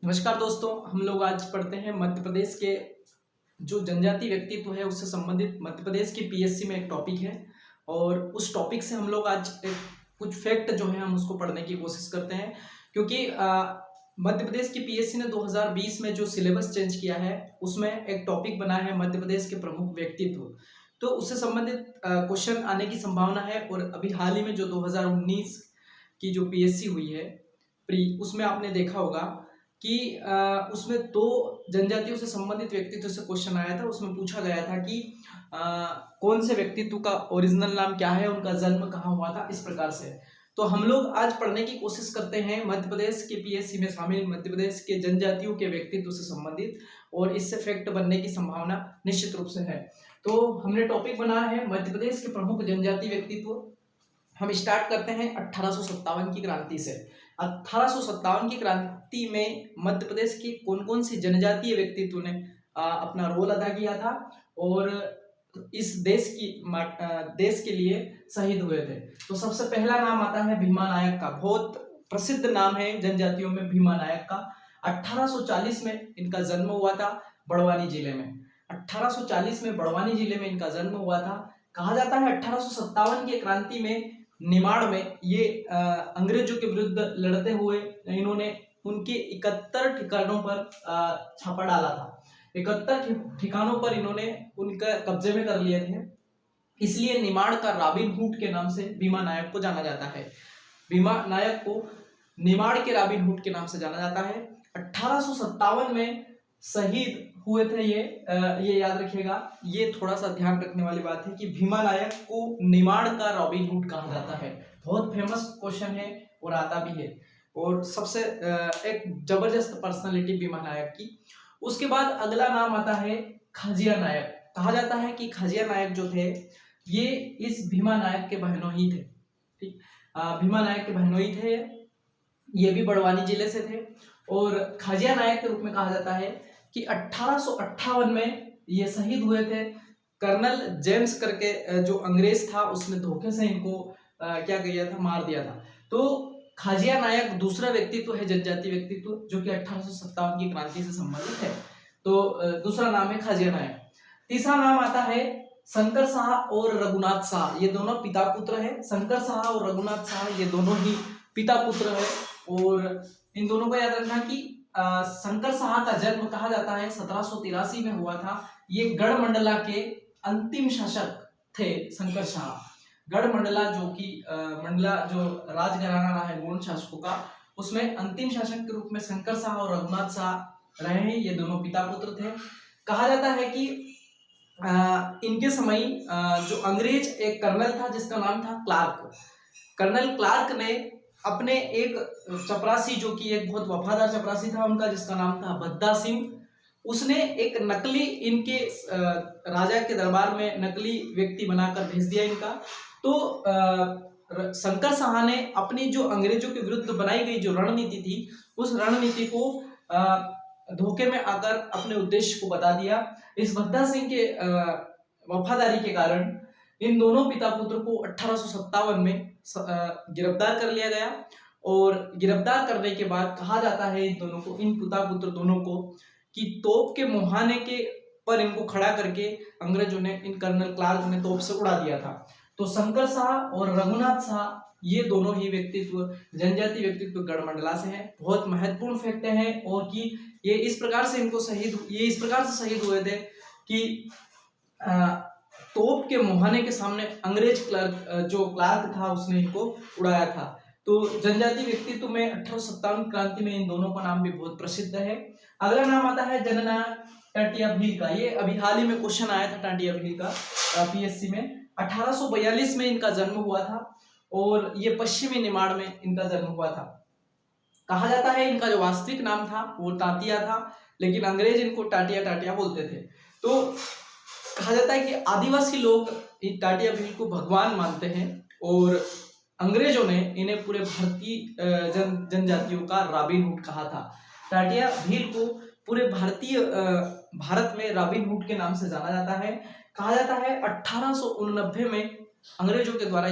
नमस्कार दोस्तों, हम लोग आज पढ़ते हैं मध्य प्रदेश के जो जनजाति व्यक्तित्व है उससे संबंधित मध्य प्रदेश की पीएससी में एक टॉपिक है। और उस टॉपिक से हम लोग आज कुछ फैक्ट जो है हम उसको पढ़ने की कोशिश करते हैं, क्योंकि मध्य प्रदेश की पीएससी ने 2020 में जो सिलेबस चेंज किया है उसमें एक टॉपिक बना है मध्य प्रदेश के प्रमुख व्यक्तित्व। तो उससे संबंधित क्वेश्चन आने की संभावना है। और अभी हाल ही में जो 2019 की जो पीएससी हुई है प्री, उसमें आपने देखा होगा कि उसमें दो जनजातियों से संबंधित व्यक्तित्व से क्वेश्चन आया था। उसमें पूछा गया था कि कौन से व्यक्तित्व का ओरिजिनल नाम क्या है, उनका जन्म कहाँ हुआ था, इस प्रकार से। तो हम लोग आज पढ़ने की कोशिश करते हैं मध्य प्रदेश के पीएससी में शामिल मध्य प्रदेश के जनजातियों के व्यक्तित्व से संबंधित, और इससे फैक्ट बनने की संभावना निश्चित रूप से है। तो हमने टॉपिक बनाया है मध्य प्रदेश के प्रमुख जनजाति व्यक्तित्व। हम स्टार्ट करते हैं 1857 की क्रांति से। 1857 की क्रांति में मध्य प्रदेश के कौन कौन सी जनजातीय व्यक्तित्व ने अपना रोल अदा किया था और इस देश के लिए शहीद हुए थे। तो सबसे पहला नाम आता है भीमा नायक का। बहुत प्रसिद्ध नाम है जनजातियों में भीमा नायक का। 1840 में इनका जन्म हुआ था बड़वानी जिले में। 1840 में बड़वानी जिले में इनका जन्म हुआ था। कहा जाता है 1857 की क्रांति में निमाड़ में ये अंग्रेजों के विरुद्ध लड़ते हुए इन्होंने उनके 71 ठिकानों पर छापा डाला था। 71 ठिकानों पर इन्होंने उनका कब्जे में कर लिए थे। इसलिए निमाड़ का रॉबिन हुड के नाम से भीमा नायक को जाना जाता है। भीमा नायक को निमाड़ के रॉबिन हुड के नाम से जाना जाता है। 1857 में शहीद हुए थे ये याद रखिएगा। ये थोड़ा सा ध्यान रखने वाली बात है कि भीमा नायक को निमाड़ का रॉबिन हुड कहा जाता है। बहुत फेमस क्वेश्चन है और आता भी है, और सबसे एक जबरदस्त पर्सनालिटी भीमा नायक की। उसके बाद अगला नाम आता है खाजिया नायक। कहा जाता है कि खाजिया नायक जो थे ये इस भीमा नायक के बहनोई थे। ठीक, भीमा नायक के बहनोई थे। ये भी बड़वानी जिले से थे और खाजिया नायक के रूप में कहा जाता है कि 1858 में ये शहीद हुए थे। कर्नल जेम्स करके जो अंग्रेज था उसने धोखे से इनको क्या किया था, मार दिया था। तो खाजिया नायक दूसरा व्यक्तित्व है जनजाति व्यक्तित्व जो कि 1857 की क्रांति से संबंधित है। तो दूसरा नाम है खाजिया नायक। तीसरा नाम आता है शंकर शाह और रघुनाथ शाह। ये दोनों पिता पुत्र है। शंकर शाह और रघुनाथ शाह ये दोनों ही पिता पुत्र है। और इन दोनों को याद रखना कि शंकर शाह का जन्म कहा जाता है 1783 में हुआ था। ये गढ़मंडला के अंतिम शासक थे। शंकर शाह गढ़मंडला जो कि मंडला जो राजघराना रहा है गोंड शासकों का, उसमें अंतिम शासक के रूप में शंकर शाह और रघुनाथ शाह रहे हैं। ये दोनों पिता पुत्र थे। कहा जाता है कि इनके समय जो अंग्रेज एक कर्नल था जिसका नाम था क्लार्क। कर्नल क्लार्क ने अपने एक चपरासी जो कि एक बहुत वफादार चपरासी था उनका, जिसका नाम था भद्दा सिंह, उसने एक नकली इनके राजा के दरबार में नकली व्यक्ति बनाकर भेज दिया इनका। तो शंकर शाह ने अपनी जो अंग्रेजों के विरुद्ध बनाई गई जो रणनीति थी उस रणनीति को धोखे में आकर अपने उद्देश्य को बता दिया। इस भद्दा सिंह के वफादारी के कारण इन दोनों पिता पुत्र को 1857 में गिरफ्तार कर लिया गया। और गिरफ्तार करने के बाद कहा जाता है इन दोनों को, इन पिता पुत्र दोनों को, कि तोप के मुहाने के पर इनको खड़ा करके अंग्रेजों ने, इन कर्नल क्लार्क ने तोप से उड़ा दिया था। तो शंकर शाह और रघुनाथ शाह ये दोनों ही व्यक्तित्व जनजाति व्यक्तित्व गढ़मंडला से हैं। बहुत महत्वपूर्ण फैक्ट है। और कि ये इस प्रकार से शहीद हुए थे कि तोप के मुहाने के सामने अंग्रेज क्लार्क था उसने इनको उड़ाया था। तो जनजाति व्यक्तित्व में 1857 क्रांति में इन दोनों का नाम भी बहुत प्रसिद्ध है। अगला नाम आता है जननायक टाटिया भील का। ये अभी हाल ही में क्वेश्चन आया था टाटिया भील का पीएससी में। 1842 में इनका जन्म हुआ था और ये पश्चिमी निमाड़ में इनका जन्म हुआ था। कहा जाता है इनका जो वास्तविक नाम था वो तांतिया था, लेकिन अंग्रेज इनको टाटिया टाटिया बोलते थे। तो कहा जाता है कि आदिवासी लोग टाटिया भील को भगवान मानते हैं और अंग्रेजों ने इन्हें पूरे भारतीय जनजातियों का रॉबिन हुड कहा था। टाटिया भील को पूरे भारत में रॉबिन हुड के नाम से जाना जाता है। कहा जाता है 1889 में अंग्रेजों के द्वारा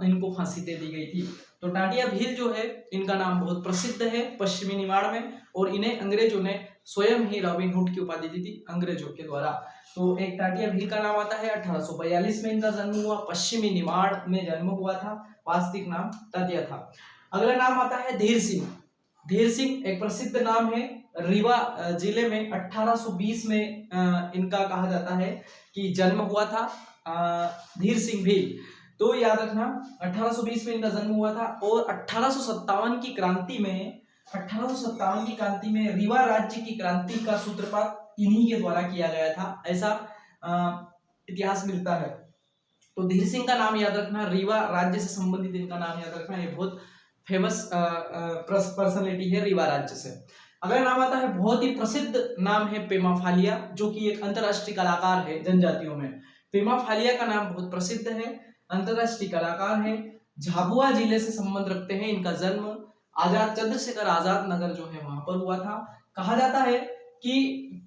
इनको फांसी दे दी गई थी। तो टाटिया भील जो है इनका नाम बहुत प्रसिद्ध है पश्चिमी निमाड़ में, और इन्हें अंग्रेजों ने स्वयं ही रॉबिन हुड की उपाधि दी थी अंग्रेजों के द्वारा। तो एक टाटिया भील का नाम आता है। 1842 में इनका जन्म हुआ, पश्चिमी निमाड़ में जन्म हुआ था, वास्तविक नाम टाटिया था। अगला नाम आता है धीर सिंह। धीर सिंह एक प्रसिद्ध नाम है, रीवा जिले में 1820 में इनका कहा जाता है कि जन्म हुआ था धीर सिंह भील। तो याद रखना 1820 में इनका जन्म हुआ था, और 1857 की क्रांति में रीवा राज्य की क्रांति का सूत्रपात इन्हीं के द्वारा किया गया था, ऐसा इतिहास मिलता है। तो धीर सिंह का नाम याद रखना, रीवा राज्य से संबंधित इनका नाम याद रखना, ये बहुत फेमस पर्सनालिटी है रीवा राज्य से। अगला नाम आता है, बहुत ही प्रसिद्ध नाम है पेमा फालिया, जो कि एक अंतरराष्ट्रीय कलाकार है जनजातियों में। पेमा फालिया का नाम बहुत प्रसिद्ध है, अंतरराष्ट्रीय कलाकार है, झाबुआ जिले से संबंध रखते हैं। इनका जन्म चंद्रशेखर आजाद नगर जो है वहां पर हुआ था। कहा जाता है कि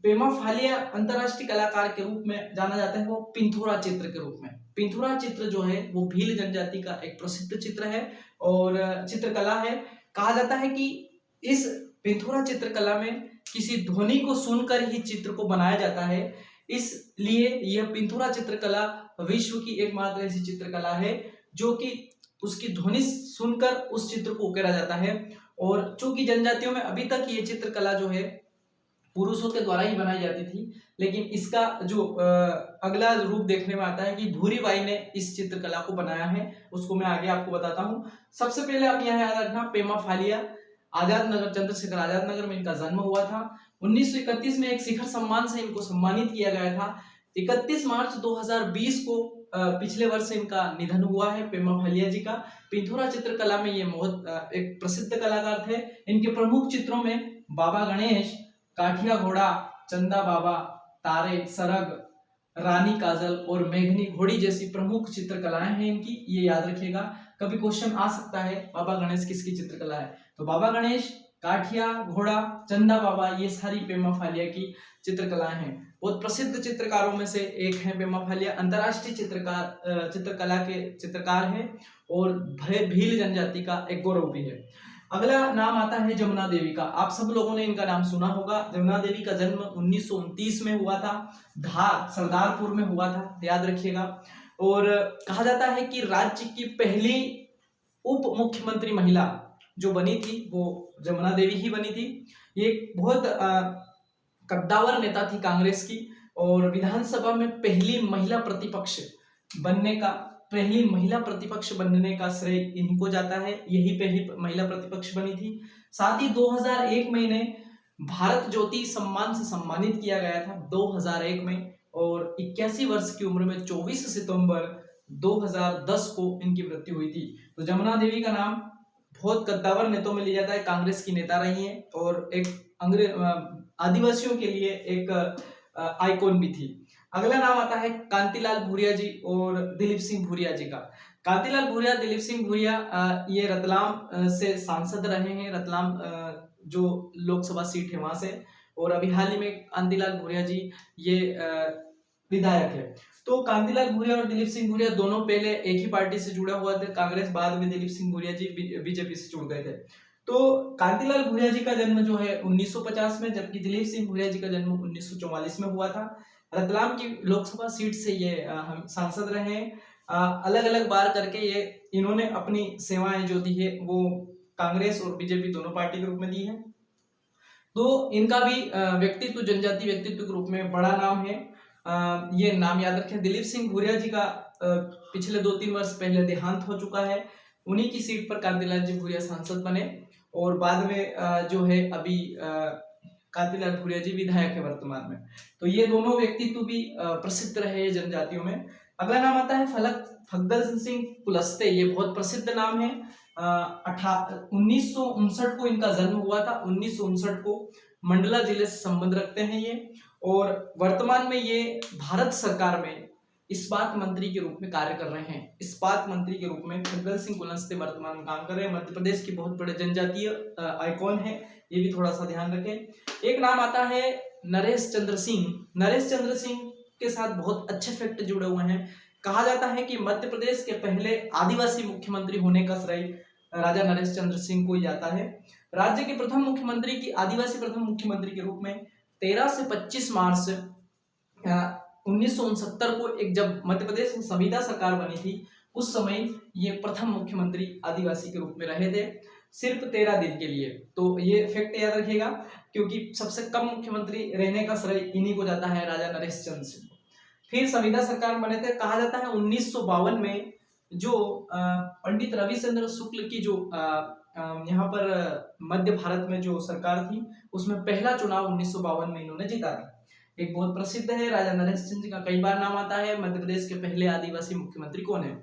पेमा फालिया अंतरराष्ट्रीय कलाकार के रूप में जाना जाता है वो पिंथुरा चित्र के रूप में। पिंथुरा चित्र जो है वो भील जनजाति का एक प्रसिद्ध चित्र है और चित्रकला है। कहा जाता है कि इस पिंथुरा चित्रकला में किसी ध्वनि को सुनकर ही चित्र को बनाया जाता है, इसलिए यह पिंथुरा चित्रकला विश्व की एकमात्र ऐसी चित्रकला है जो कि उसकी ध्वनि सुनकर उस चित्र को उकेरा जाता है। और चूंकि जनजातियों में अभी तक ये चित्रकला जो है पुरुषों के द्वारा ही बनाई जाती थी, लेकिन इसका जो अगला रूप देखने में आता है कि भूरी बाई ने इस चित्रकला को बनाया है, उसको मैं आगे आपको बताता हूँ। सबसे पहले आप यहाँ याद रखना, पेमा फालिया आजाद नगर, चंद्रशेखर आजाद नगर में इनका जन्म हुआ था। 1931 में एक शिखर सम्मान से इनको सम्मानित किया गया था। 31 मार्च 2020 को पिछले वर्ष इनका निधन हुआ है पेमा फालिया जी का। पिंथुरा चित्रकला में ये बहुत एक प्रसिद्ध कलाकार थे। इनके प्रमुख चित्रों में बाबा गणेश, काठिया घोड़ा, चंदा बाबा, तारे, सरग, रानी काजल और मेघनी घोड़ी जैसी प्रमुख चित्रकलाएं हैं इनकी, ये याद रखिएगा। कभी क्वेश्चन आ सकता है बाबा गणेश किसकी चित्रकला है, तो बाबा गणेश, काठिया घोड़ा, चंदा बाबा, ये सारी पेमा फालिया की चित्रकलाएं हैं। बहुत प्रसिद्ध चित्रकारों में से एक है पेमा फालिया, अंतरराष्ट्रीय चित्रकला के चित्रकार है और भील जनजाति का एक गौरव भी है। अगला नाम आता है जमुना देवी का। आप सब लोगों ने इनका नाम सुना होगा। जमुना देवी का जन्म 1929 में हुआ था, धार सरदारपुर में हुआ था, याद रखिएगा। और कहा जाता है कि राज्य की पहली उप मुख्यमंत्री महिला जो बनी थी वो जमुना देवी ही बनी थी। ये बहुत कद्दावर नेता थी कांग्रेस की, और विधानसभा में पहली महिला प्रतिपक्ष बनने का श्रेय इन्हीं को जाता है। यही पहली महिला प्रतिपक्ष बनी थी। साथ ही 2001 में इन्हें भारत ज्योति सम्मान से सम्मानित किया गया था 2001 में, और 81 वर्ष की उम्र में 24 सितंबर 2010 को इनकी मृत्यु हुई थी। तो जमुना देवी का नाम बहुत कद्दावर नेताओं में लिया जाता है, कांग्रेस की नेता रही है और एक आदिवासियों के लिए एक आइकॉन भी थी। अगला नाम आता है कांतिलाल भूरिया जी और दिलीप सिंह भूरिया जी का। कांतिलाल भूरिया, दिलीप सिंह भूरिया ये रतलाम से सांसद रहे हैं, रतलाम जो लोकसभा सीट है वहां से, और अभी हाल ही में कांतिलाल भूरिया जी ये विधायक है। तो कांतिलाल भूरिया और दिलीप सिंह भूरिया दोनों पहले एक ही पार्टी से जुड़ा हुआ थे कांग्रेस, बाद में दिलीप सिंह भूरिया जी बीजेपी से जुड़ गए थे। तो कांतिलाल भूरिया जी का जन्म जो है 1950 में, जबकि दिलीप सिंह भूरिया जी का जन्म 1944 में हुआ था। रतलाम की लोकसभा सीट से ये हम सांसद रहे हैं। अलग अलग बार करके ये इन्होंने अपनी सेवाएं जो दी है वो कांग्रेस और बीजेपी दोनों पार्टी के रूप में दी है। तो इनका भी व्यक्तित्व जनजाति व्यक्तित्व के रूप में बड़ा नाम है। ये नाम याद रखें। दिलीप सिंह भूरिया जी का पिछले 2-3 वर्ष पहले देहांत हो चुका है। उन्हीं की सीट पर कांतिलाल जी भूरिया सांसद बने, और बाद में जो है अभी कांतिलाल भूरिया जी विधायक है वर्तमान में। तो ये दोनों व्यक्तित्व भी प्रसिद्ध रहे जनजातियों में। अगला नाम आता है फग्गन सिंह कुलस्ते। ये बहुत प्रसिद्ध नाम है। 1959 को इनका जन्म हुआ था। 1959 को मंडला जिले से संबंध रखते हैं ये, और वर्तमान में ये भारत सरकार में इस्पात मंत्री के रूप में कार्य कर रहे हैं। इस्पात मंत्री के रूप में फग्गन सिंह कुलस्ते वर्तमान में काम कर रहे हैं। मध्य प्रदेश की बहुत बड़े जनजातीय आइकॉन है, ये भी थोड़ा सा ध्यान रखें। एक नाम आता है नरेश चंद्र सिंह। नरेश चंद्र सिंह के साथ बहुत अच्छे फैक्ट जुड़े हुए हैं। कहा जाता है कि मध्य प्रदेश के पहले आदिवासी मुख्यमंत्री होने का श्रेय राजा नरेश चंद्र सिंह को जाता है। राज्य के प्रथम मुख्यमंत्री की आदिवासी प्रथम मुख्यमंत्री के रूप में 13 से 25 मार्च 1969 को एक जब मध्य प्रदेश में संविदा सरकार बनी थी उस समय ये प्रथम मुख्यमंत्री आदिवासी के रूप में रहे थे, सिर्फ 13 दिन के लिए। तो ये फैक्ट याद रखिएगा, क्योंकि सबसे कम मुख्यमंत्री रहने का श्रेय इन्हीं को जाता है, राजा नरेश चंद्र सिंह। फिर संविदा सरकार बने थे, कहा जाता है 1952 में जो पंडित रविचंद्र शुक्ल की जो यहाँ पर मध्य भारत में जो सरकार थी उसमें पहला चुनाव 1952 में इन्होंने जीता था। एक बहुत प्रसिद्ध है, राजा नरेश चंद्र जी का कई बार नाम आता है। मध्य प्रदेश के पहले आदिवासी मुख्यमंत्री कौन है?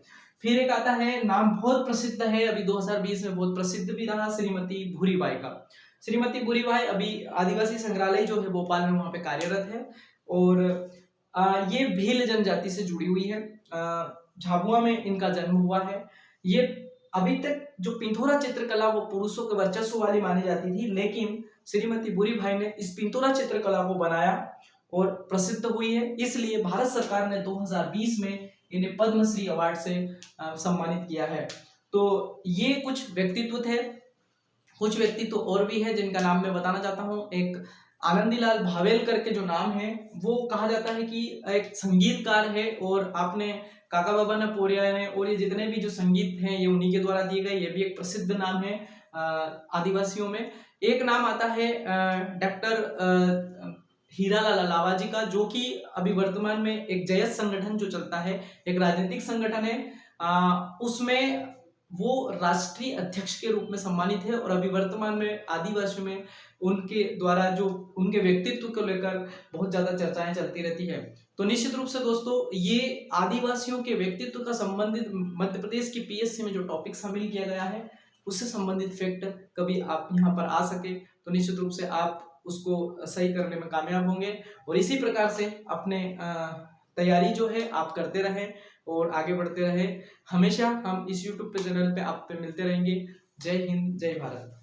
फिर एक आता है, नाम बहुत प्रसिद्ध है, अभी 2020 में बहुत प्रसिद्ध भी रहा, श्रीमती भूरीबाई का। श्रीमती भूरीबाई अभी आदिवासी संग्रहालय जो है भोपाल में वहां पे कार्यरत है और ये भील जनजाति से जुड़ी हुई है। झाबुआ में इनका जन्म हुआ है। ये अभी तक जो पिंथोरा चित्रकला वो पुरुषों के वर्चस्व वाली मानी जाती थी, लेकिन श्रीमती भूरीबाई ने इस पिंथोरा चित्रकला को बनाया और प्रसिद्ध हुई है, इसलिए भारत सरकार ने 2020 में इन्हें पद्मश्री अवार्ड से सम्मानित किया है। तो ये कुछ व्यक्तित्व थे। कुछ व्यक्तित्व और भी है जिनका नाम मैं बताना चाहता हूँ। एक आनंदीलाल भावेल करके जो नाम है, वो कहा जाता है कि एक संगीतकार है और आपने काका बाबा ने पोरिया है और ये जितने भी जो संगीत हैं ये उन्हीं के द्वारा दिए गए। ये भी एक प्रसिद्ध नाम है आदिवासियों में। एक नाम आता है डॉक्टर हीरालाल अलावा जी का, जो कि अभी वर्तमान में एक जयत संगठन जो चलता है, एक राजनीतिक संगठन है, उसमें वो राष्ट्रीय अध्यक्ष के रूप में सम्मानित है और अभी वर्तमान में आदिवासियों में उनके द्वारा जो उनके व्यक्तित्व को लेकर बहुत ज्यादा चर्चाएं चलती रहती है। तो निश्चित रूप से दोस्तों, ये आदिवासियों के व्यक्तित्व का संबंधित मध्य प्रदेश की पीएससी में जो टॉपिक शामिल किया गया है उससे संबंधित फैक्ट कभी आप यहाँ पर आ सके तो निश्चित रूप से आप उसको सही करने में कामयाब होंगे और इसी प्रकार से अपने तैयारी जो है आप करते रहें और आगे बढ़ते रहें। हमेशा हम इस YouTube पे चैनल पे आप पे मिलते रहेंगे। जय हिंद, जय भारत।